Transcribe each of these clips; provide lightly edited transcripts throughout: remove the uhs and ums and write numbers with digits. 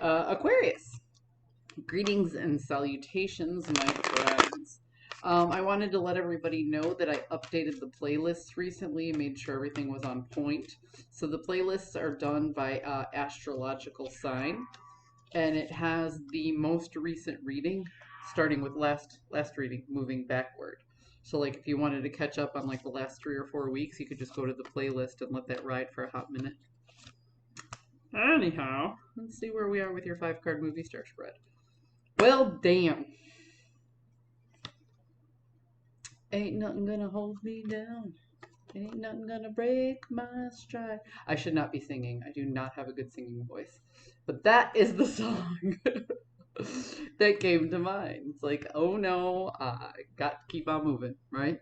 Aquarius, greetings and salutations, my friends. I wanted to let everybody know that I updated the playlists recently, made sure everything was on point. So the playlists are done by astrological sign, and it has the most recent reading, starting with last reading, moving backward. So like if you wanted to catch up on like the last 3 or 4 weeks, you could just go to the playlist and let that ride for a hot minute. Anyhow, let's see where we are with your 5-card movie star spread. Well, damn. Ain't nothing gonna hold me down. Ain't nothing gonna break my stride. I should not be singing. I do not have a good singing voice. But that is the song that came to mind. It's like, oh no, I got to keep on moving, right?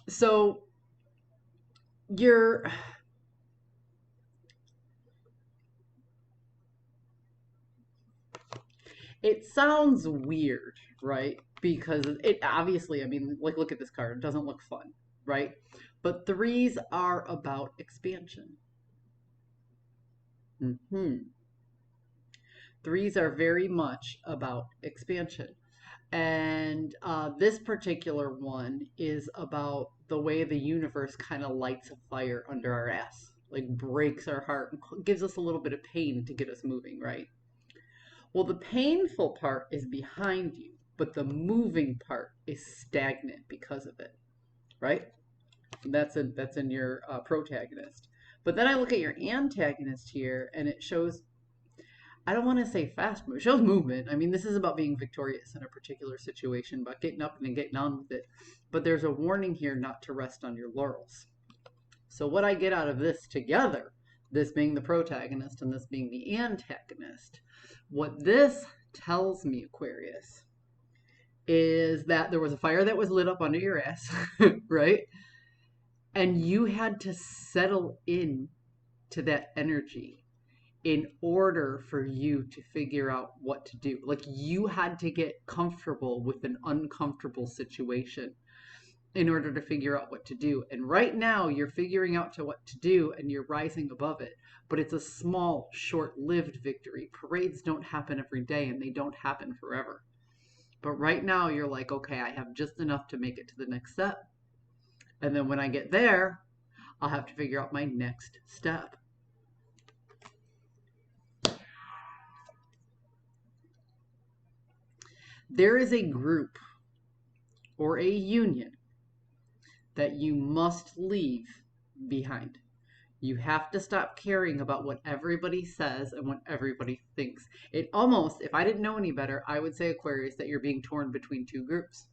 So, you're... It sounds weird, right? Because it obviously, I mean, like, look at this card. It doesn't look fun, right? But threes are about expansion. Threes are very much about expansion. And this particular one is about the way the universe kind of lights a fire under our ass, like breaks our heart and gives us a little bit of pain to get us moving, right? Well, the painful part is behind you, but the moving part is stagnant because of it, right? That's in your protagonist. But then I look at your antagonist here, and it shows, I don't want to say fast movement. It shows movement. I mean, this is about being victorious in a particular situation, about getting up and getting on with it. But there's a warning here not to rest on your laurels. So what I get out of this together, this being the protagonist and this being the antagonist, what this tells me, Aquarius, is that there was a fire that was lit up under your ass, right? And you had to settle in to that energy in order for you to figure out what to do. Like, you had to get comfortable with an uncomfortable situation in order to figure out what to do. And right now you're figuring out what to do and you're rising above it. But it's a small, short-lived victory. Parades don't happen every day and they don't happen forever. But right now you're like, okay, I have just enough to make it to the next step. And then when I get there, I'll have to figure out my next step. There is a group or a union that you must leave behind. You have to stop caring about what everybody says and what everybody thinks. It almost, if I didn't know any better, I would say, Aquarius, that you're being torn between two groups,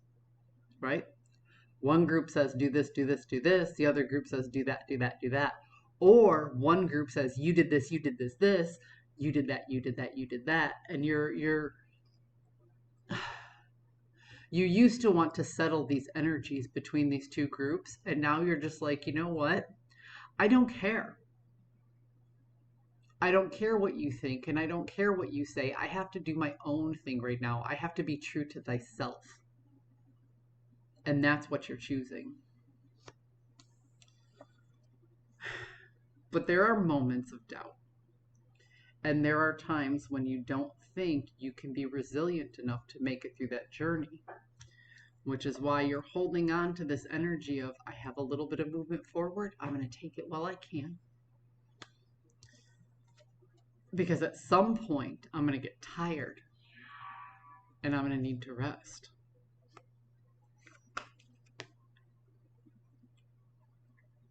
right? One group says, do this, do this, do this. The other group says, do that, do that, do that. Or one group says, you did this, you did this, this. You did that, you did that, you did that. And you used to want to settle these energies between these two groups. And now you're just like, you know what? I don't care. I don't care what you think and I don't care what you say. I have to do my own thing right now. I have to be true to thyself. And that's what you're choosing. But there are moments of doubt. And there are times when you don't think you can be resilient enough to make it through that journey. Which is why you're holding on to this energy of, I have a little bit of movement forward. I'm going to take it while I can. Because at some point, I'm going to get tired. And I'm going to need to rest.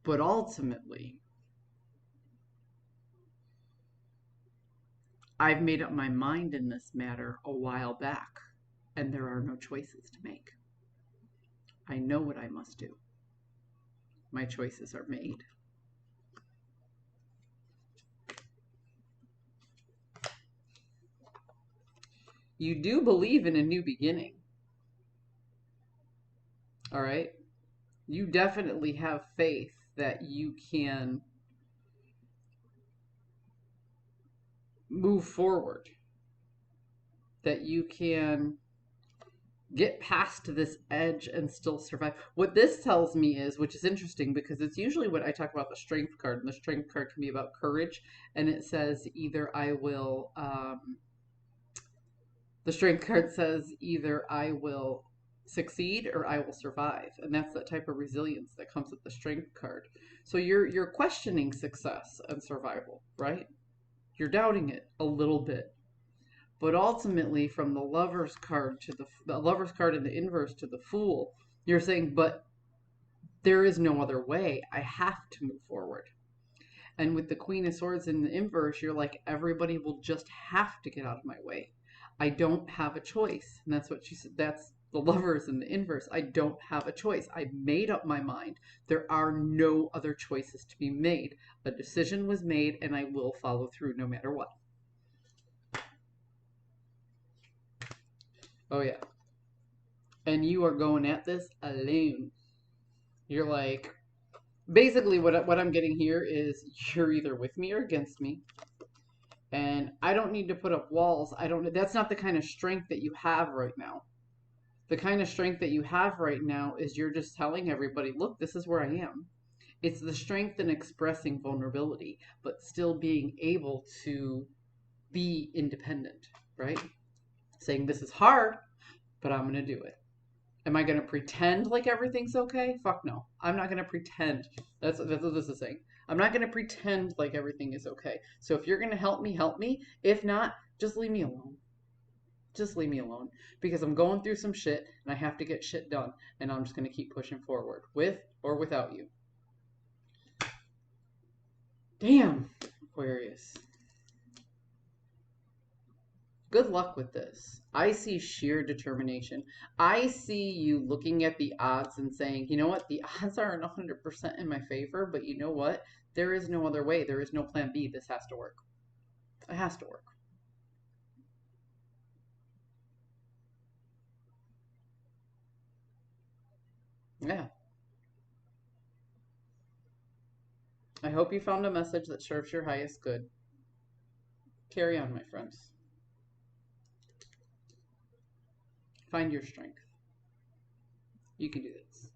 But ultimately, I've made up my mind in this matter a while back. And there are no choices to make. I know what I must do. My choices are made. You do believe in a new beginning. All right? You definitely have faith that you can move forward. That you can get past this edge and still survive. What this tells me is, which is interesting because it's usually what I talk about the strength card, and the strength card can be about courage, and it says either I will The strength card says either I will succeed or I will survive. And that's that type of resilience that comes with the strength card. So you're questioning success and survival, right? You're doubting it a little bit. But ultimately, from the lover's card to the lover's card in the inverse to the fool, you're saying, but there is no other way. I have to move forward. And with the Queen of Swords in the inverse, you're like, everybody will just have to get out of my way. I don't have a choice. And that's what she said. That's the lovers in the inverse. I don't have a choice. I made up my mind. There are no other choices to be made. A decision was made, and I will follow through no matter what. Oh, yeah. And you are going at this alone. You're like, basically, what I'm getting here is you're either with me or against me. And I don't need to put up walls. That's not the kind of strength that you have right now. The kind of strength that you have right now is you're just telling everybody, look, this is where I am. It's the strength in expressing vulnerability, but still being able to be independent, right? Saying this is hard, but I'm going to do it. Am I going to pretend like everything's okay? Fuck no. I'm not going to pretend. That's what this is saying. I'm not going to pretend like everything is okay. So if you're going to help me, help me. If not, just leave me alone. Just leave me alone. Because I'm going through some shit and I have to get shit done. And I'm just going to keep pushing forward with or without you. Damn, Aquarius. Good luck with this. I see sheer determination. I see you looking at the odds and saying, you know what, the odds aren't 100% in my favor, but you know what? There is no other way. There is no plan B. This has to work. It has to work. Yeah. I hope you found a message that serves your highest good. Carry on, my friends. Find your strength. You can do this.